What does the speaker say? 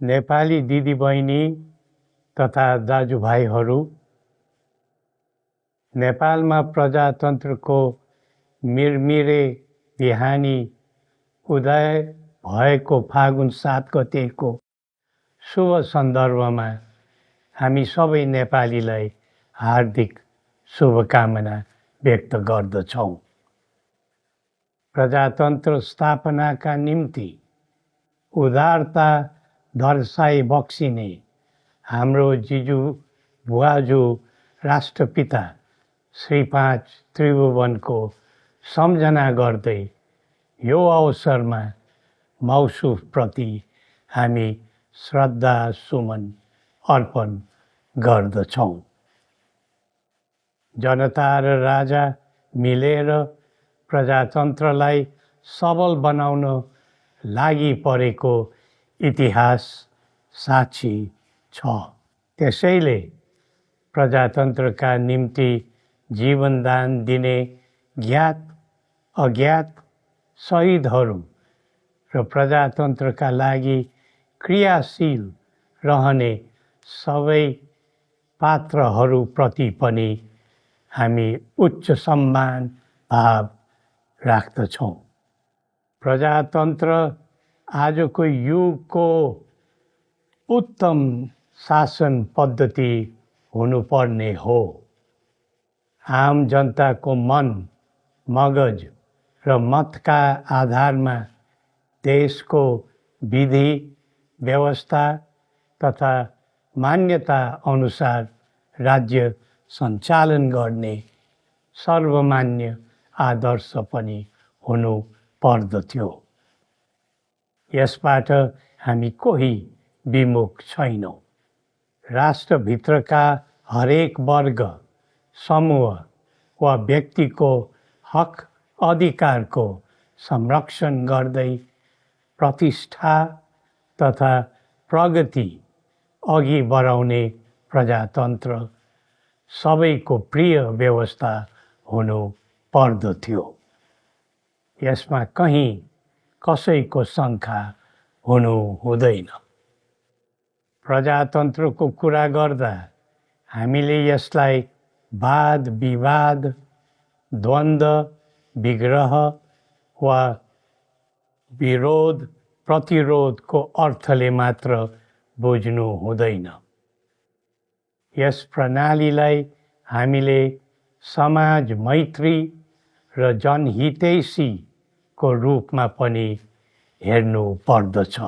नेपाली दिदीबहिनी तथा दाजुभाइहरू, नेपालमा प्रजातन्त्रको मिरमिरे बिहानी उदय भएको फागुन 7 गतेको शुभ सन्दर्भमा हामी सबै नेपालीलाई हार्दिक शुभकामना व्यक्त गर्दछौँ। प्रजातन्त्र स्थापनाका निम्ति उदारता दर्शाइ बक्सिने हाम्रो जिजु बुवाजु राष्ट्रपिता श्री 5 त्रिभुवनको सम्झना गर्दै यो अवसरमा मौसुफप्रति हामी श्रद्धा सुमन अर्पण गर्दछौँ। जनता र राजा मिलेर प्रजातन्त्रलाई सबल बनाउन लागि परेको इतिहास साक्षी छ। त्यसैले प्रजातन्त्रका निम्ति जीवनदान दिने ज्ञात अज्ञात शहीदहरू र प्रजातन्त्रका लागि क्रियाशील रहने सबै पात्रहरूप्रति पनि हामी उच्च सम्मान भाव राख्दछौँ। प्रजातन्त्र आजको युगको उत्तम शासन पद्धति हुनुपर्ने हो। आम जनताको मन, मगज र मतका आधारमा देशको विधि व्यवस्था तथा मान्यता अनुसार राज्य सञ्चालन गर्ने सर्वमान्य आदर्श पनि हुनु पर्दथ्यो। यसबाट हामी कोही विमुख छैनौँ। राष्ट्रभित्रका हरेक वर्ग, समूह वा व्यक्तिको हक अधिकारको संरक्षण गर्दै प्रतिष्ठा तथा प्रगति अघि बढाउने प्रजातन्त्र सबैको प्रिय व्यवस्था हुनु पर्दथ्यो। यसमा कहीँ कसैको शङ्का हुनु हुँदैन। प्रजातन्त्रको कुरा गर्दा हामीले यसलाई वाद विवाद, द्वन्द्व विग्रह वा विरोध प्रतिरोधको अर्थले मात्र बुझ्नु हुँदैन। यस प्रणालीलाई हामीले समाज मैत्री र जनहितैषीको रूपमा पनि हेर्नु पर्दछ।